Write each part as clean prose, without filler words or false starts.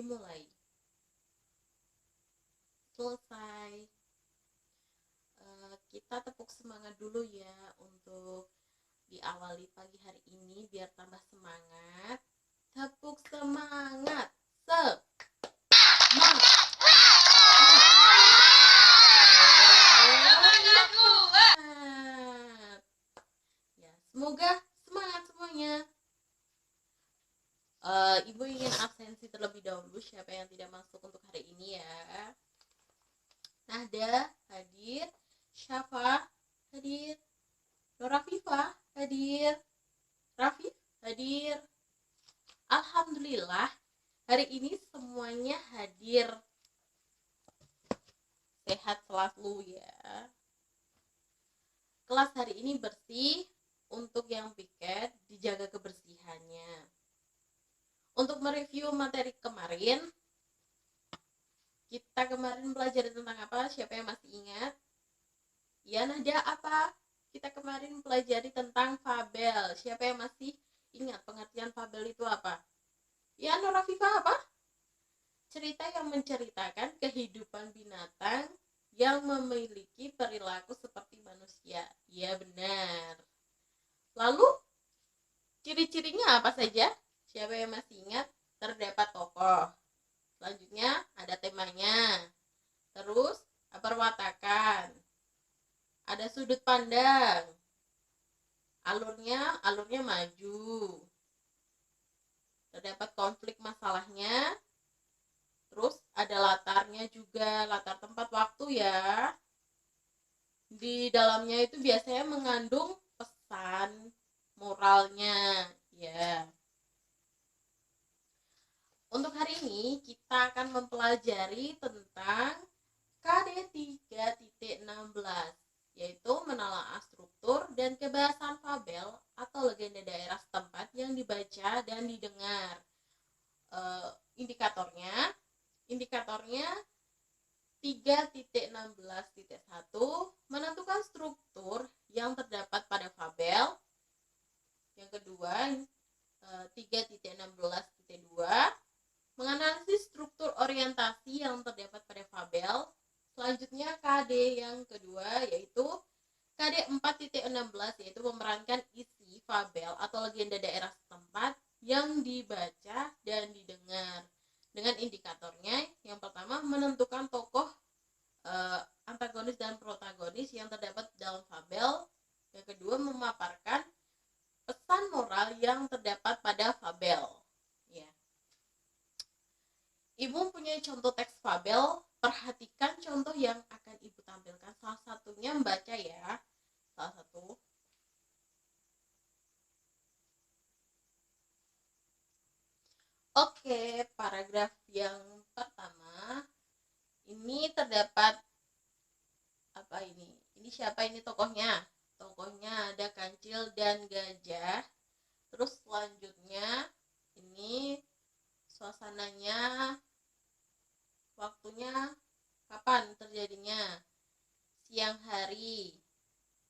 dimulai. Selesai. Kita tepuk semangat dulu ya untuk diawali pagi hari ini biar tambah semangat. Tepuk semangat. Ya, semoga semangat semuanya. Ibu ingin absensi terlebih dahulu. Siapa yang tidak masuk untuk hari ini ya? Nahda hadir, Syafa hadir, Nora Viva hadir, Rafif hadir. Alhamdulillah hari ini semuanya hadir. Sehat selalu ya. Kelas hari ini bersih. Untuk yang piket dijaga kebersihannya. Untuk mereview materi kemarin, kita kemarin belajar tentang apa? Siapa yang masih ingat? Ya, Nahda, apa? Kita kemarin pelajari tentang fabel. Siapa yang masih ingat pengertian fabel itu apa? Ya, Nora Viva apa? Cerita yang menceritakan kehidupan binatang yang memiliki perilaku seperti manusia. Ya, benar. Lalu, ciri-cirinya apa saja? Siapa yang masih ingat? Terdapat tokoh. Selanjutnya, ada temanya. Terus, perwatakan. Ada sudut pandang. Alurnya maju. Terdapat konflik masalahnya. Terus ada latarnya juga, latar tempat waktu ya. Di dalamnya itu biasanya mengandung pesan moralnya ya. Untuk hari ini kita akan mempelajari tentang KD 3.16, yaitu menelaah struktur dan kebahasan fabel atau legenda daerah setempat yang dibaca dan didengar. Indikatornya 3.16.1 menentukan struktur yang terdapat pada fabel. Yang kedua 3.16.2 menganalisis struktur orientasi yang terdapat pada fabel. Selanjutnya KD yang kedua yaitu KD 4.16 yaitu memerankan isi fabel atau legenda daerah setempat yang dibaca dan didengar. Dengan indikatornya, yang pertama menentukan tokoh antagonis dan protagonis yang terdapat dalam fabel. Yang kedua memaparkan pesan moral yang terdapat pada fabel. Ya. Ibu punya contoh teks fabel. Perhatikan contoh yang akan ibu tampilkan. Salah satunya membaca ya. Salah satu. Oke, paragraf yang pertama ini terdapat apa ini? Ini siapa ini tokohnya? Tokohnya ada kancil dan gajah. Terus selanjutnya ini suasananya, waktunya kapan terjadinya? Siang hari.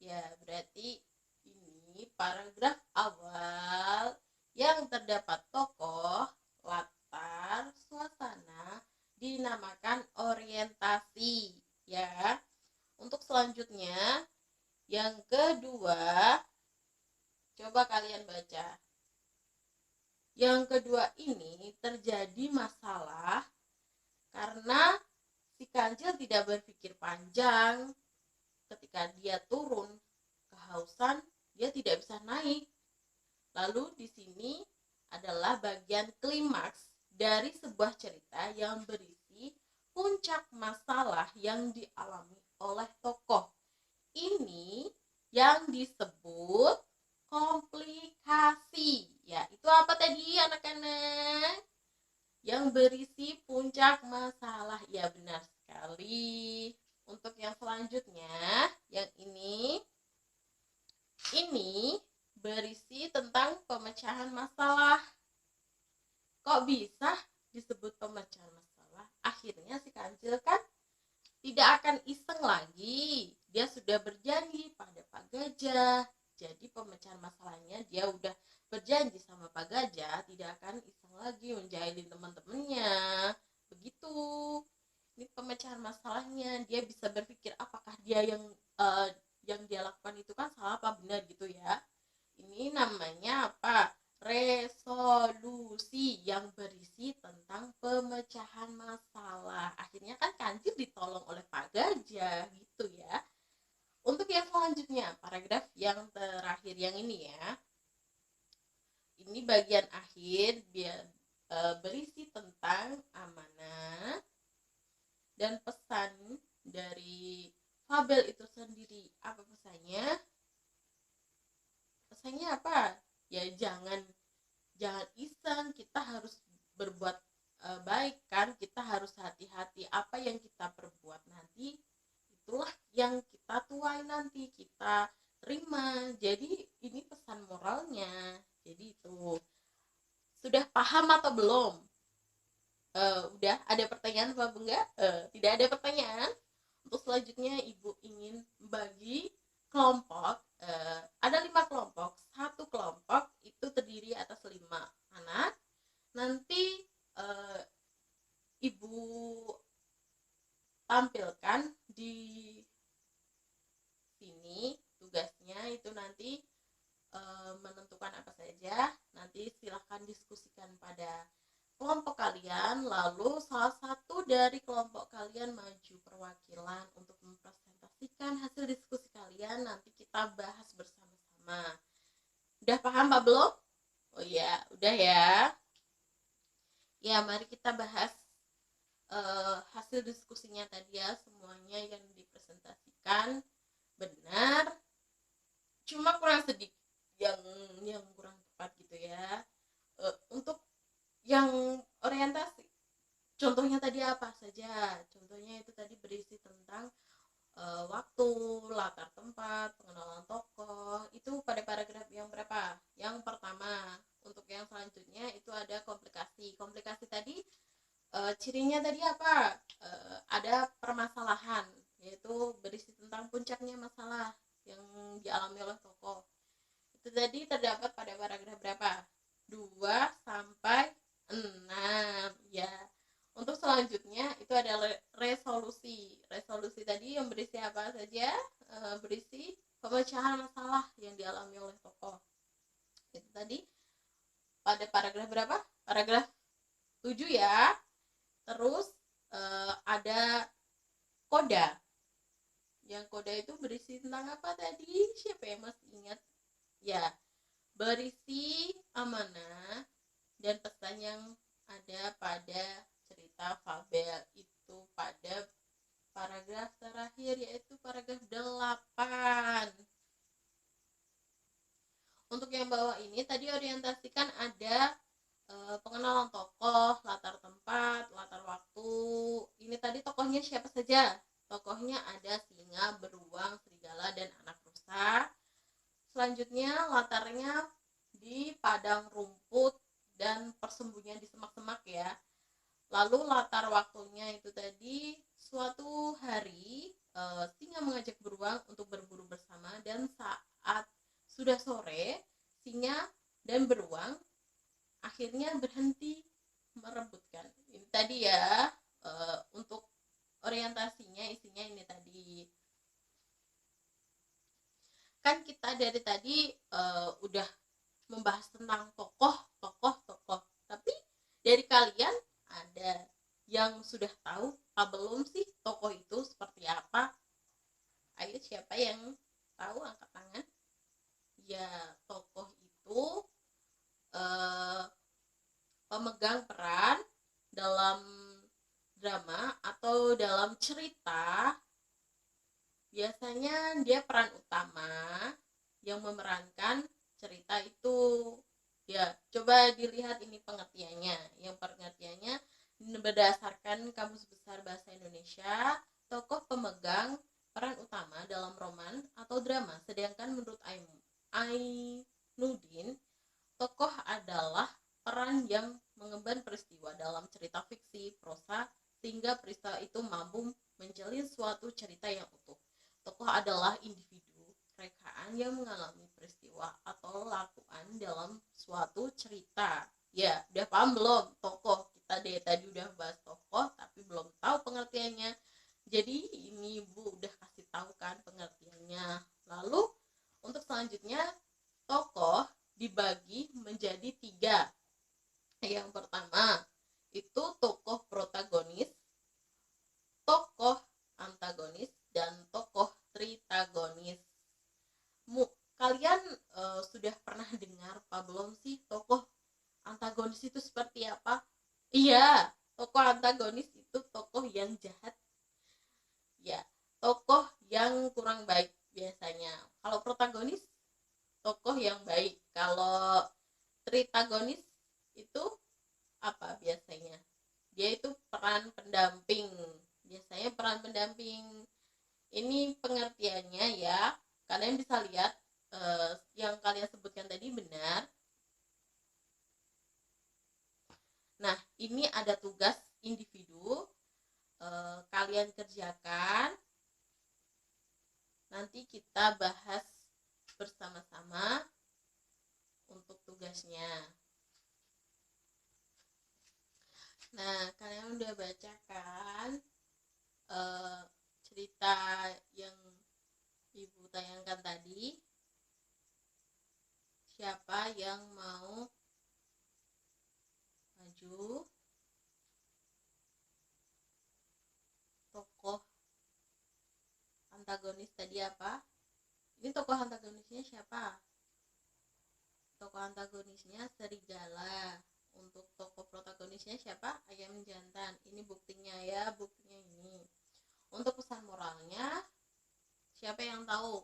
Ya, berarti ini paragraf awal yang terdapat tokoh, latar, suasana dinamakan orientasi ya. Untuk selanjutnya yang kedua, coba kalian baca. Yang kedua ini terjadi masalah karena si kancil tidak berpikir panjang. Ketika dia turun kehausan, dia tidak bisa naik. Lalu di sini adalah bagian klimaks dari sebuah cerita yang berisi puncak masalah yang dialami oleh tokoh. Ini yang disebut komplikasi. Ya, itu apa tadi anak-anak? Yang berisi puncak masalah. Ya, benar sekali. Untuk yang selanjutnya, yang ini berisi tentang pemecahan masalah. Kok bisa disebut pemecahan masalah? Akhirnya si kancil kan tidak akan iseng lagi. Dia sudah berjanji pada Pak Gajah. Jadi pemecahan masalahnya dia udah berjanji sama Pak Gajah tidak akan iseng lagi menjahilin teman-temannya. dia bisa berpikir apakah yang dia lakukan itu kan salah apa benar gitu ya. Ini namanya apa? Resolusi yang berisi tentang pemecahan masalah. Akhirnya kan Kancil ditolong oleh Pak Gajah gitu ya. Untuk yang selanjutnya, paragraf yang terakhir yang ini ya. Ini bagian akhir berisi tentang amanah dan pesan dari fabel itu sendiri. Apa pesannya? Pesannya apa? Ya jangan iseng, kita harus berbuat baik kan, kita harus hati-hati. Apa yang kita perbuat nanti itulah yang kita tuai nanti, kita terima. Jadi ini pesan moralnya. Jadi itu sudah paham atau belum? Udah ada pertanyaan apa enggak? Tidak ada pertanyaan. Untuk selanjutnya ibu ingin bagi kelompok, ada 5 kelompok. Satu kelompok itu terdiri atas 5 anak. Nanti ibu tampilkan di sini tugasnya itu nanti menentukan apa saja. Nanti silahkan diskusikan pada kelompok kalian, lalu salah satu dari kelompok kalian maju perwakilan untuk mempresentasikan hasil diskusi kalian. Nanti kita bahas bersama-sama. Udah paham Pak belum? Oh ya, udah ya. Ya, mari kita bahas hasil diskusinya tadi ya. Semuanya yang dipresentasikan benar, cuma kurang sedikit yang kurang tepat gitu ya. Untuk yang orientasi, contohnya tadi apa saja? Contohnya itu tadi berisi tentang waktu, latar tempat, pengenalan tokoh. Itu pada paragraf yang berapa? Yang pertama. Untuk yang selanjutnya itu ada komplikasi. Komplikasi tadi cirinya tadi apa? Ada permasalahan, yaitu berisi tentang puncaknya masalah yang dialami oleh tokoh. Itu tadi terdapat pada paragraf berapa? 2 sampai 6 ya. Untuk selanjutnya itu ada resolusi. Resolusi tadi yang berisi apa saja? Berisi pemecahan masalah yang dialami oleh tokoh. Itu tadi pada paragraf berapa? Paragraf 7 ya. Terus ada koda. Yang koda itu berisi tentang apa tadi? Siapa yang masih ingat? Ya, berisi amanah dan pesan yang ada pada cerita fabel itu pada paragraf terakhir, yaitu paragraf 8. Untuk yang bawah ini tadi orientasikan ada pengenalan tokoh, latar tempat, latar waktu. Ini tadi tokohnya siapa saja? Tokohnya ada singa, beruang, serigala, dan anak rusa. Selanjutnya latarnya di padang rumput dan persembunyian di semak-semak ya. Lalu latar waktunya itu tadi suatu hari singa mengajak beruang untuk berburu bersama, dan saat sudah sore singa dan beruang akhirnya berhenti merebutkan. Ini tadi ya, untuk orientasinya isinya ini tadi. Kan kita dari tadi udah membahas tentang tokoh. Tapi dari kalian ada yang sudah tahu apa belum sih tokoh itu seperti apa? Ayo, siapa yang tahu angkat tangan. Ya, tokoh itu pemegang peran dalam drama atau dalam cerita. Biasanya dia peran utama yang memerankan cerita itu. Ya, coba dilihat ini pengertiannya. Yang pengertiannya berdasarkan Kamus Besar Bahasa Indonesia, tokoh pemegang peran utama dalam roman atau drama. Sedangkan menurut Ainuddin, tokoh adalah peran yang mengemban peristiwa dalam cerita fiksi prosa sehingga peristiwa itu mampu menjalin suatu cerita yang utuh. Tokoh adalah individu rekaan yang mengalami peristiwa atau lakukan dalam suatu cerita. Ya, udah paham belum? Tokoh kita dari tadi udah bahas tokoh, tapi belum tahu pengertiannya. Jadi ini Ibu udah kasih tahu kan pengertiannya. Lalu untuk selanjutnya, tokoh dibagi menjadi 3. Yang pertama itu tokoh protagonis, tokoh antagonis, dan tokoh tritagonis. Kalian sudah pernah dengar apa belum sih tokoh antagonis itu seperti apa? Iya, tokoh antagonis itu tokoh yang jahat, ya, tokoh yang kurang baik biasanya. Kalau protagonis, tokoh yang baik. Kalau tritagonis itu apa biasanya? Dia itu peran pendamping. Biasanya peran pendamping. Ini pengertiannya ya. Kalian bisa lihat yang kalian sebutkan tadi benar. Nah, ini ada tugas individu. Kalian kerjakan. Nanti kita bahas bersama-sama untuk tugasnya. Nah, kalian udah baca kan cerita yang Ibu tayangkan tadi? Siapa yang mau maju? Tokoh antagonis tadi apa? Ini tokoh antagonisnya siapa? Tokoh antagonisnya serigala. Untuk tokoh protagonisnya siapa? Ayam jantan. Ini buktinya ya, buktinya ini. Untuk pesan moralnya, siapa yang tahu?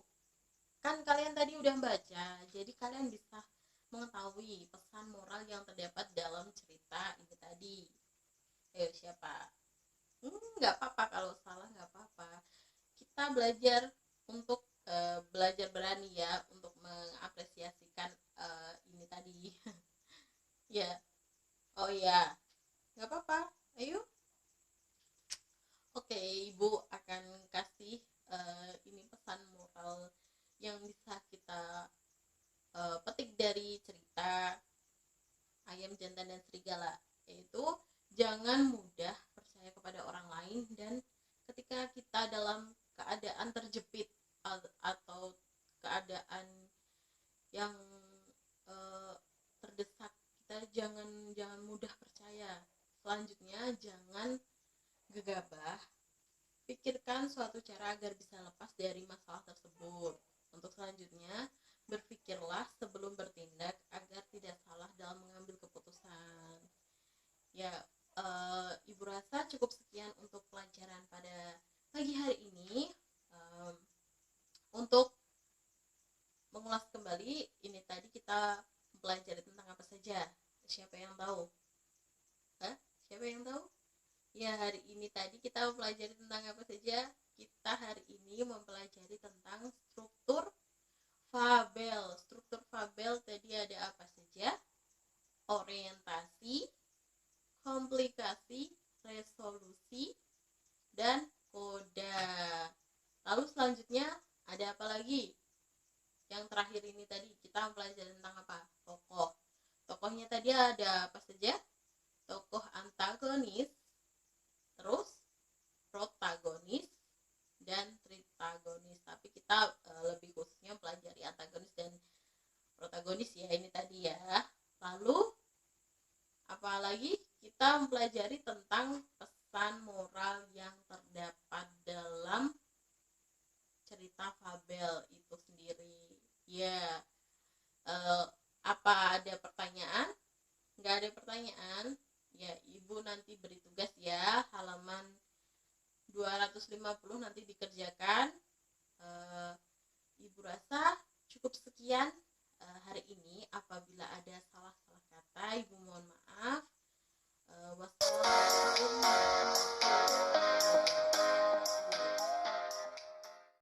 Kan kalian tadi udah baca, jadi kalian bisa mengetahui pesan moral yang terdapat dalam cerita ini tadi. Ayo siapa? Nggak apa-apa kalau salah, nggak apa-apa. Kita belajar untuk belajar berani ya, untuk mengapresiasikan ini tadi. Ya, oh ya, nggak apa-apa. Ayo. Oke, Ibu akan kasih ini pesan moral yang bisa kita petik dari cerita Ayam Jantan dan Serigala, yaitu jangan mudah percaya kepada orang lain, dan ketika kita dalam keadaan terjepit atau keadaan yang terdesak, kita jangan mudah percaya. Selanjutnya, jangan gegabah. Pikirkan suatu cara agar bisa lepas dari masalah tersebut. Untuk selanjutnya, berpikirlah sebelum bertindak agar tidak salah dalam mengambil keputusan. Ya, Ibu rasa cukup sekian untuk pelajaran pada pagi hari ini. Untuk mengulas kembali, ini tadi kita belajar tentang apa saja? Siapa yang tahu? Siapa yang tahu? Ya, hari ini tadi kita mempelajari tentang apa saja? Kita hari ini mempelajari tentang struktur fabel. Struktur fabel tadi ada apa saja? Orientasi, komplikasi, resolusi, dan koda. Lalu selanjutnya ada apa lagi? Yang terakhir ini tadi kita mempelajari tentang apa? Tokoh. Tokohnya tadi ada apa saja? Tokoh antagonis, terus protagonis, dan tritagonis. Tapi kita lebih khususnya pelajari antagonis dan protagonis ya, ini tadi ya. Lalu apalagi kita mempelajari tentang pesan moral yang terdapat dalam cerita fabel itu sendiri. Ya, apa ada pertanyaan? Nggak ada pertanyaan? Ya, Ibu nanti beri tugas ya, halaman 250 nanti dikerjakan.